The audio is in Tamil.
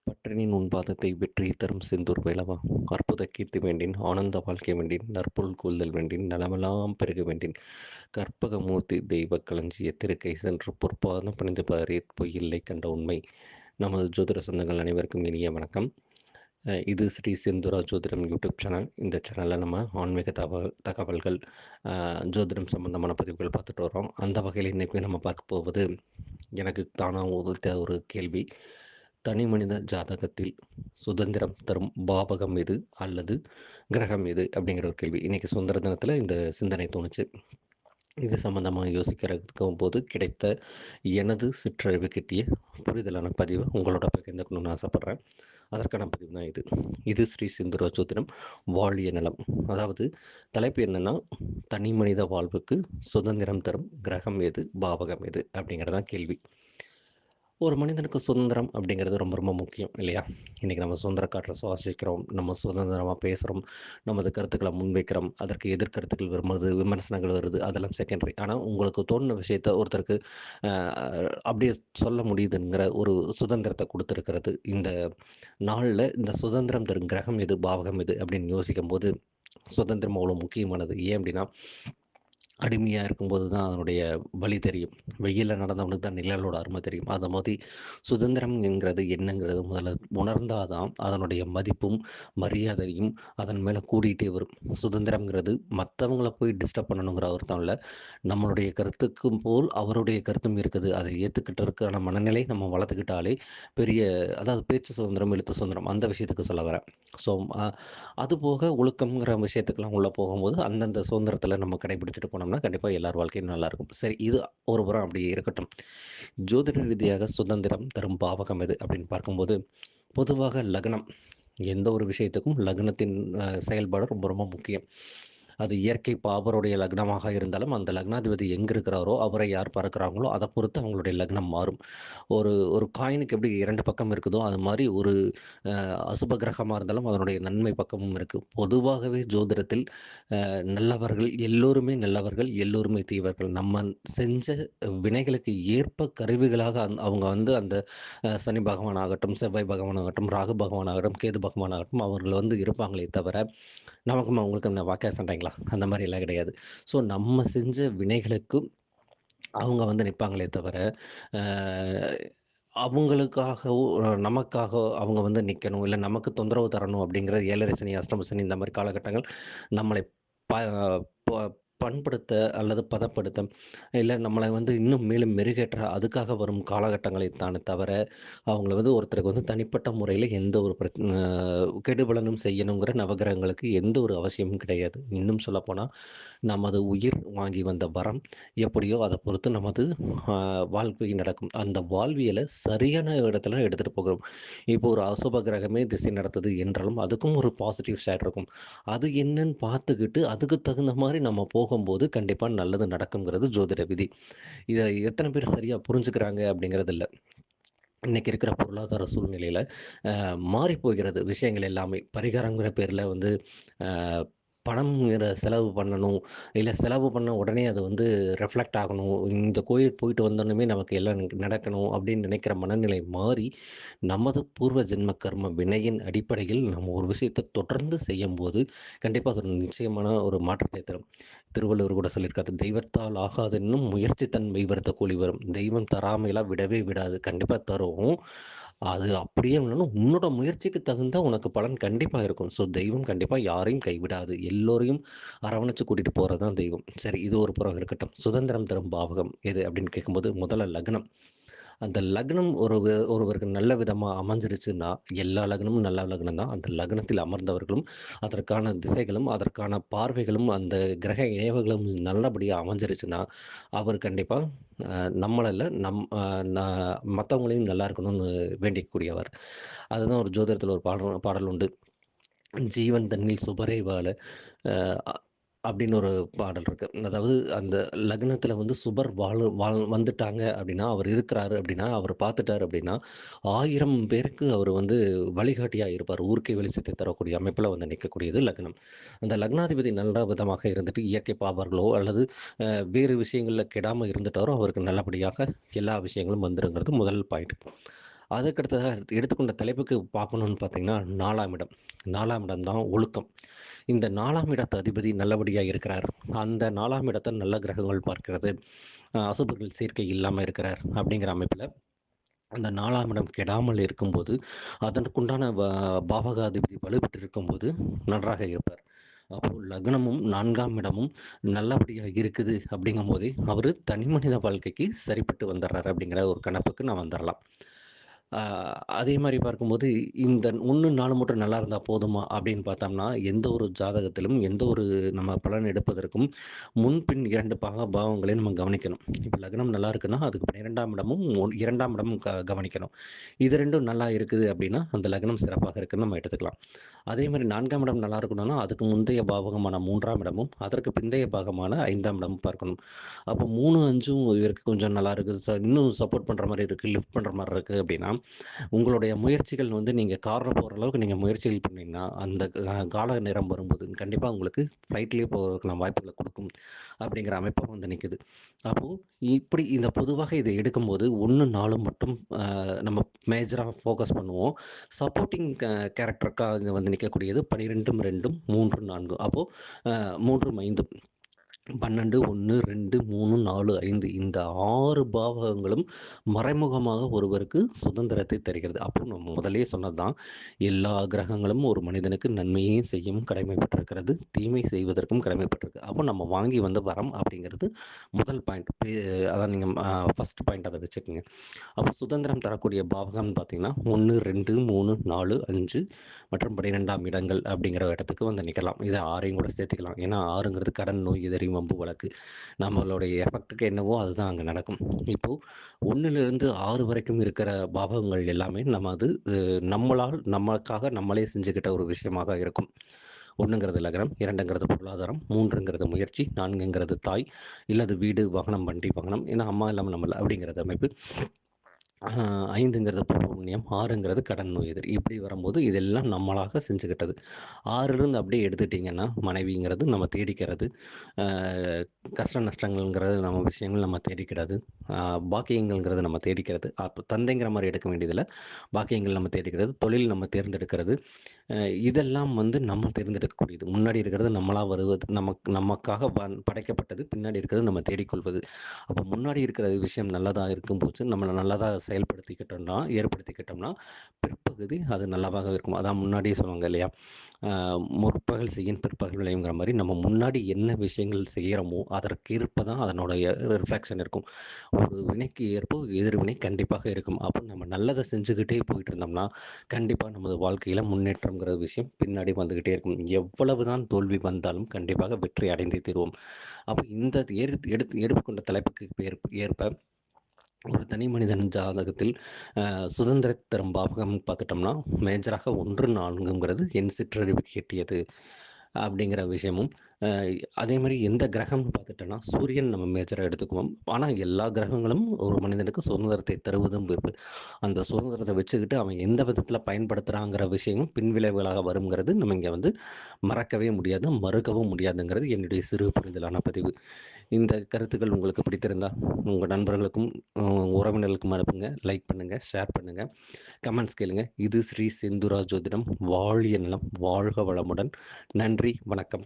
பற்றினின் உன் பாதத்தை வெற்றி தரும் செந்தூர் வேலவா, அற்புத கீர்த்தி வேண்டின், ஆனந்த வாழ்க்கை வேண்டின், நற்பொருள் கூழ்தல் வேண்டின், நலமெல்லாம் பெருக வேண்டின், கற்பகமூர்த்தி தெய்வ களஞ்சிய திருக்கை சென்று பொற்பாதம் பணிந்து பாரீர் பொய்யில்லை கண்ட உண்மை. நமது ஜோதிட சொந்தங்கள் அனைவருக்கும் இனிய வணக்கம். இது ஸ்ரீ செந்தூரா ஜோதிடம் யூடியூப் சேனல். இந்த சேனலில் நம்ம ஆன்மீக தகவல்கள், ஜோதிடம் சம்பந்தமான பதிவுகள் பார்த்துட்டு வரோம். அந்த வகையில் இன்றைக்கி நம்ம பார்க்க போவது எனக்கு தானாக உதித்த ஒரு கேள்வி. தனி மனித ஜாதகத்தில் சுதந்திரம் தரும் பாவகம் எது அல்லது கிரகம் எது அப்படிங்கிற ஒரு கேள்வி. இன்றைக்கி சுதந்திர தினத்தில் இந்த சிந்தனை தோணுச்சு. இது சம்பந்தமாக யோசிக்கிறதுக்கும் போது கிடைத்த எனது சிற்றறிவு கிட்டிய புரிதலான பதிவை உங்களோட பகிர்ந்துக்கணும்னு ஆசைப்பட்றேன். அதற்கான பதிவு தான் இது ஸ்ரீ செந்தூரா ஜோதிடம் வாழிய நலம். அதாவது தலைப்பு என்னென்னா, தனி மனித வாழ்வுக்கு சுதந்திரம் தரும் கிரகம் எது, பாவகம் எது அப்படிங்கிறதான் கேள்வி. ஒரு மனிதனுக்கு சுதந்திரம் அப்படிங்கிறது ரொம்ப ரொம்ப முக்கியம் இல்லையா? இன்றைக்கி நம்ம சுதந்திர காற்றை சுவாசிக்கிறோம், நம்ம சுதந்திரமாக பேசுகிறோம், நமது கருத்துக்களை முன்வைக்கிறோம், அதற்கு எதிர்கருத்துக்கள் வரும்போது விமர்சனங்கள் வருது, அதெல்லாம் செகண்டரி. ஆனால் உங்களுக்கு தோணுன விஷயத்த ஒருத்தருக்கு அப்படியே சொல்ல முடியுதுங்கிற ஒரு சுதந்திரத்தை கொடுத்துருக்கிறது இந்த நாளில். இந்த சுதந்திரம் தரும் கிரகம் எது, பாவகம் எது அப்படின்னு யோசிக்கும் போது சுதந்திரம் அவ்வளோ முக்கியமானது. ஏன் அப்படின்னா, அடிமையாக இருக்கும்போது தான் அதனுடைய வழி தெரியும். வெயிலில் நடந்தவனுக்கு தான் நிழலோட அருமை தெரியும். அதை மாதிரி சுதந்திரம் என்கிறது என்னங்கிறது முதல்ல உணர்ந்தால் தான் அதனுடைய மதிப்பும் மரியாதையும் அதன் மேலே கூடிகிட்டே வரும். சுதந்திரங்கிறது மற்றவங்கள போய் டிஸ்டர்ப் பண்ணணுங்கிற அர்த்தம் இல்லை. நம்மளுடைய கருத்துக்கும் போல் அவருடைய கருத்தும் இருக்குது. அதை ஏற்றுக்கிட்டதுக்கான மனநிலை நம்ம வளர்த்துக்கிட்டாலே பெரிய, அதாவது பேச்சு சுதந்திரம், எழுத்து சுதந்திரம், அந்த விஷயத்துக்கு சொல்ல வரேன். ஸோ அதுபோக ஒழுக்கங்கிற விஷயத்துக்கெல்லாம் உள்ளே போகும்போது அந்தந்த சுதந்திரத்தில் நம்ம கடைபிடிச்சிட்டு போனோம்னா கண்டிப்பாக எல்லார் வாழ்க்கையும் நல்லாயிருக்கும். சரி, இது ஒரு புறம் அப்படியே இருக்கட்டும். ஜோதிட ரீதியாக சுதந்திரம் தரும் பாவகம் எது அப்படின்னு பார்க்கும்போது, பொதுவாக லக்னம், எந்த ஒரு விஷயத்துக்கும் லக்னத்தின் செயல்பாடு ரொம்ப ரொம்ப முக்கியம். அது இயற்கை பாவருடைய லக்னமாக இருந்தாலும் அந்த லக்னாதிபதி எங்கே இருக்கிறாரோ, அவரை யார் பார்க்குறாங்களோ அதை பொறுத்து அவங்களுடைய லக்னம் மாறும். ஒரு ஒரு காயினுக்கு எப்படி 2 பக்கம் இருக்குதோ அது மாதிரி ஒரு அசுப கிரகமாக இருந்தாலும் அதனுடைய நன்மை பக்கமும் இருக்குது. பொதுவாகவே ஜோதிடத்தில் நல்லவர்கள் எல்லோருமே நல்லவர்கள், எல்லோருமே தீவர்கள். நம்ம செஞ்ச வினைகளுக்கு ஏற்ப கருவிகளாக அவங்க அந்த சனி பகவான் ஆகட்டும், செவ்வாய் பகவான் ஆகட்டும், ராகு பகவான் ஆகட்டும், கேது பகவான் ஆகட்டும், அவர்கள் இருப்பாங்களே தவிர நமக்கும் அவங்களுக்கு அந்த வாக்கியா சண்டைங்களா அந்த மாதிரி எல்லாம் கிடையாது. ஸோ நம்ம செஞ்ச வினைகளுக்கு அவங்க நிற்பாங்களே தவிர அவங்களுக்காகவோ நமக்காக அவங்க நிற்கணும், இல்லை நமக்கு தொந்தரவு தரணும் அப்படிங்கிற 7.5 சனி, அஷ்டம சனி இந்த மாதிரி காலகட்டங்கள் நம்மளை ப ப பண்படுத்த அல்லது பதப்படுத்த, இல்லை நம்மளை இன்னும் மேலும் மெருகேற்ற அதுக்காக வரும் காலகட்டங்களை தானே தவிர அவங்கள ஒருத்தருக்கு தனிப்பட்ட முறையில் எந்த ஒரு கெடுபலனும் செய்யணுங்கிற நவகிரகங்களுக்கு எந்த ஒரு அவசியமும் கிடையாது. இன்னும் சொல்லப்போனால் நமது உயிர் வாங்கி வந்த வரம் எப்படியோ அதை பொறுத்து நமது வாழ்க்கை நடக்கும். அந்த வாழ்வியலை சரியான இடத்துல எடுத்துகிட்டு போகிறோம். இப்போ ஒரு அசுப கிரகமே திசை நடத்துது என்றாலும் அதுக்கும் ஒரு பாசிட்டிவ் சைடு இருக்கும். அது என்னன்னு பார்த்துக்கிட்டு அதுக்கு தகுந்த மாதிரி நம்ம போகும்போது கண்டிப்பாக நல்லது நடக்குங்கிறது ஜோதிட விதி. இதை எத்தனை பேர் சரியாக புரிஞ்சுக்கிறாங்க அப்படிங்கிறது இல்லை. இன்றைக்கி இருக்கிற பொருளாதார சூழ்நிலையில் மாறி போகிறது விஷயங்கள் எல்லாமே. பரிகாரங்கிற பேரில் பணம்ங்கிற செலவு பண்ணணும், இல்லை செலவு பண்ண உடனே அது ரெஃப்ளெக்ட் ஆகணும், இந்த கோயிலுக்கு போயிட்டு வந்தோடனே நமக்கு எல்லாம் நடக்கணும் அப்படின்னு நினைக்கிற மனநிலை மாறி, நமது பூர்வ ஜென்ம கர்ம வினையின் அடிப்படையில் நம்ம ஒரு விஷயத்தை தொடர்ந்து செய்யும்போது கண்டிப்பாக அது ஒரு நிச்சயமான ஒரு மாற்றத்தை தரும். திருவள்ளுவர் கூட சொல்லியிருக்காரு, தெய்வத்தால் ஆகாதென்னும் முயற்சி தன்மை வருத்த கூலி வரும். தெய்வம் தராமையெல்லாம் விடவே விடாது, கண்டிப்பாக தரும். அது அப்படியே வேணாலும் உன்னோட முயற்சிக்கு தகுந்த உனக்கு பலன் கண்டிப்பாக இருக்கும். ஸோ தெய்வம் கண்டிப்பாக யாரையும் கைவிடாது, எல்லோரையும் அரவணைச்சு கூட்டிகிட்டு போகிறது தான் தெய்வம். சரி, இது ஒரு புறம் இருக்கட்டும். சுதந்திரம் தரும் பாவகம் எது அப்படின்னு கேட்கும்போது முதல்ல லக்னம். அந்த லக்னம் ஒருவருக்கு நல்ல விதமாக அமைஞ்சிருச்சுன்னா, எல்லா லக்னமும் நல்ல லக்னம் தான். அந்த லக்னத்தில் அமர்ந்தவர்களும் அதற்கான திசைகளும் அதற்கான பார்வைகளும் அந்த கிரக இணைவுகளும் நல்லபடியாக அமைஞ்சிருச்சுன்னா அவர் கண்டிப்பாக நம்மளில் மற்றவங்களையும் நல்லா இருக்கணும்னு வேண்டிக்கூடியவர். அதுதான் ஒரு ஜோதிடத்தில் ஒரு பாடல் உண்டு. ஜீவன் தன்னில் சுபரை வாழ அப்படின்னு ஒரு பாடல் இருக்குது. அதாவது அந்த லக்னத்தில் சுபர் வந்துட்டாங்க அப்படின்னா, அவர் இருக்கிறாரு அப்படின்னா, அவர் பார்த்துட்டார் அப்படின்னா 1000 பேருக்கு அவர் வழிகாட்டியாக இருப்பார். ஊருக்கே வெளிச்சத்தை தரக்கூடிய அமைப்பில் நிற்கக்கூடியது லக்னம். அந்த லக்னாதிபதி நல்ல விதமாக இருந்துட்டு இயற்கை பாவர்களோ அல்லது வேறு விஷயங்களில் கெடாமல் இருந்துட்டாரோ அவருக்கு நல்லபடியாக எல்லா விஷயங்களும் வந்துருங்கிறது முதல் பாயிண்ட். அதுக்கடுத்ததாக எடுத்துக்கொண்ட தலைப்புக்கு பார்க்கணும்னு பார்த்தீங்கன்னா, 4ஆம் இடம். 4ஆம் இடம் தான் ஒழுக்கம். இந்த 4ஆம் இடத்து அதிபதி நல்லபடியா இருக்கிறார். அந்த 4ஆம் இடத்த நல்ல கிரகங்கள் பார்க்கிறது. அசுபர்கள் சேர்க்கை இல்லாம இருக்கிறார் அப்படிங்கிற அமைப்பில, அந்த 4ஆம் இடம் கெடாமல் இருக்கும்போது, அதற்குண்டான பாவகாதிபதி வலுப்பெற்று இருக்கும்போது நன்றாக இருப்பார். அப்போ லக்னமும் 4ஆம் இடமும் நல்லபடியா இருக்குது அப்படிங்கும்போதே, அவரு தனிமனித வாழ்க்கைக்கு சரிப்பட்டு வந்துர்றாரு அப்படிங்கிற ஒரு கணக்குக்கு நான் வந்துரலாம். ஆ அதே மாரி பார்க்கும்போது, இந்த 1, 4 மட்டும் நல்லா இருந்தா போதுமா அப்படின்னு பார்த்தோம்னா, எந்த ஒரு ஜாதகத்திலும், எந்த ஒரு நம்ம பலன் எடுப்பதற்கும் முன்பின் 2 பாவங்களையும் நம்ம கவனிக்கணும். இப்ப லக்னம் நல்லா இருக்குன்னா, அதுக்கு 12ஆம் இடமும், 2ஆம் இடமும் கவனிக்கணும். இது 2ம் நல்லா இருக்குது அப்படின்னா, அந்த லக்னம் சிறப்பாக இருக்குன்னு நம்ம எடுத்துக்கலாம். அதே மாரி 4ஆம் இடம் நல்லா இருக்கணும்னா, அதுக்கு முந்தைய பாவகமான 3ஆம் இடமும், அதற்கு பிந்தைய பாகமான 5ஆம் இடமும் பார்க்கணும். அப்போ 3, 5ம் இவருக்கு கொஞ்சம் நல்லா இருக்கு. இன்னும் சப்போர்ட் பண்ற மாரி இருக்கு, லிஃப்ட் பண்ற மாரி இருக்கு அப்படின்னா, உங்களுடைய முயற்சிகள் வந்து நீங்க கார்ல போற அளவுக்கு நீங்க முயற்சிகள் பண்ணீங்கன்னா, அந்த கால நேரம் வரும்போது கண்டிப்பா உங்களுக்கு ஃப்ளைட்லயே போறதுக்கான வாய்ப்புகள குடுக்கும். அப்படிங்கிற அமைப்பா வந்து நிக்குது. அப்போ இப்படி இந்த பொதுவாக இத எடுக்கும்போது 1, 4 மட்டும் நம்ம மேஜரா ஃபோக்கஸ் பண்ணுவோம். சப்போர்ட்டிங் கேரக்டருக்கா வந்து நிக்கக்கூடியது 12ம் 2ம் 3ம் 4ம். அப்போ 3ம் 5ம் 12, 1, 2, 3, 4, 5 இந்த 6 பாவகங்களும் மறைமுகமாக ஒருவருக்கு சுதந்திரத்தை தருகிறது. அப்போ நம்ம முதல்லயே சொன்னது தான், எல்லா கிரகங்களும் ஒரு மனிதனுக்கு நன்மையே செய்யும் கடமைப்பட்டிருக்கிறது. தீமை செய்வதற்கும் கடமைப்பட்டிருக்கு. அப்போ நம்ம வாங்கி வந்த வரம் அப்படிங்கிறது முதல் பாயிண்ட். அதான் நீங்க ஃபர்ஸ்ட் பாயிண்ட் அத வச்சுக்கங்க. அப்போ சுதந்திரம் தரக்கூடிய பாவகம்னு பார்த்தீங்கன்னா, 1, 2, 3, 4, 5 மற்றும் 12ஆம் இடங்கள் அப்படிங்கிற இடத்துக்கு வந்து நிக்கலாம். இத 6யும் கூட சேர்த்துக்கலாம். ஏன்னா 6ங்கிறது கடன், நோய், எதிரி, வம்பு, வழக்கு. நம்மளுடைய எஃபெக்ட்டுக்கு என்னவோ அதுதான் அங்க நடக்கும். இப்போ 1லிருந்து 6 வரைக்கும் இருக்கிற பாவகங்கள் எல்லாமே நம்ம அது நம்மளால் நமக்காக நம்மளே செஞ்சுக்கிட்ட ஒரு விஷயமாக இருக்கும். 1ங்கிறது லக்னம், 2ங்கிறது பொருளாதாரம், 3ங்கிறது முயற்சி, 4ங்கிறது தாய், இல்லது வீடு, வாகனம், வண்டி, வாகனம். ஏன்னா அம்மா இல்லாம நம்ம இல்ல அப்படிங்கிறது அமைப்பு. 5ங்கிறது பூர்வ புண்ணியம், 6ங்கிறது கடன், நோய், எதிரி. இப்படி வரும்போது இதெல்லாம் நம்மளாக செஞ்சுக்கிட்டது. 6லிருந்து அப்படியே எடுத்துட்டீங்கன்னா, மனைவிங்கிறது நம்ம தேடிக்கிறது. அ கஷ்ட நஷ்டங்கள்ங்கிறது நம்ம விஷயங்கள் நம்ம தேடிக்கிறது. பாக்கியங்கள்ங்கிறது நம்ம தேடிக்கிறது. அப்ப தந்தைங்கிற மாரி எடுக்க வேண்டியதில்ல. பாக்கியங்கள் நம்ம தேடிக்கிறது. தொழில் நம்ம தேர்ந்தெடுக்கிறது. அ இதெல்லாம் வந்து நம்ம தேர்ந்தெடுக்கக்கூடியது. முன்னாடி இருக்கிறது நம்மளா வருவது. நமக்காக படைக்கப்பட்டது. பின்னாடி இருக்கிறது நம்ம தேடிக்கொள்வது. அப்போ முன்னாடி இருக்கிற விஷயம் நல்லதா இருக்கும்போது, நம்ம நல்லதா ஏற்படுத்திக்கிட்டோம்னா, பிற்பகுதி அது நல்லாவாக இருக்கும். அதான் முன்னாடியே சொல்லுவாங்க இல்லையா? அ முற்பகல் செய்யின் பிற்பகல் விளையுங்கிற மாரி, நம்ம முன்னாடி என்ன விஷயங்கள் செய்யறோமோ, அதற்கு ஏற்ப தான் அதனுடைய ரிஃப்ளெக்ஷன் இருக்கும். ஒரு வினைக்கு ஏற்ப எதிர்வினை கண்டிப்பாக இருக்கும். அப்போ நம்ம நல்லத செஞ்சுக்கிட்டே போயிட்டு இருந்தோம்னா, கண்டிப்பா நமது வாழ்க்கையில முன்னேற்றம்ங்கிற விஷயம் பின்னாடி வந்துகிட்டே இருக்கும். எவ்வளவுதான் தோல்வி வந்தாலும் கண்டிப்பாக வெற்றி அடைந்தே தீருவோம். அப்ப இந்த எடுத்துக்கொண்ட தலைப்புக்கு ஏற்ப ஒரு தனி மனிதன் ஜாதகத்தில் சுதந்திரம் தரும் பாவகம்னு பார்த்துட்டோம்னா, மேஜராக 1, 4ங்கிறது என் சிற்றறிவுக்கு எட்டியது. அப்படிங்கிற விஷயமும், அ அதே மாரி எந்த கிரகம்னு பார்த்துட்டோம்னா, சூரியன் நம்ம மேஜரா எடுத்துக்குவோம். ஆனா எல்லா கிரகங்களும் ஒரு மனிதனுக்கு சுதந்திரத்தை தருவதும் இருக்கு. அந்த சுதந்திரத்த வச்சுக்கிட்டு அவன் எந்த விதத்தில பயன்படுத்துறாங்கிற விஷயமும் பின்விளைவுகளாக வருங்கிறது நம்ம இங்க வந்து மறக்கவே முடியாது, மறுக்கவும் முடியாதுங்கிறது என்னுடைய சிறு புரிதலான பதிவு. இந்த கருத்துக்கள் உங்களுக்கு பிடித்திருந்தா, உங்க நண்பர்களுக்கும், உறவினர்களுக்கும் அனுப்புங்க. லைக் பண்ணுங்க, ஷேர் பண்ணுங்க, கமெண்ட்ஸ் கேளுங்க. இது ஸ்ரீ செந்தூரா ஜோதிடம். வாழ்க நலம், வாழ்க வளமுடன். நன்றி, வணக்கம்.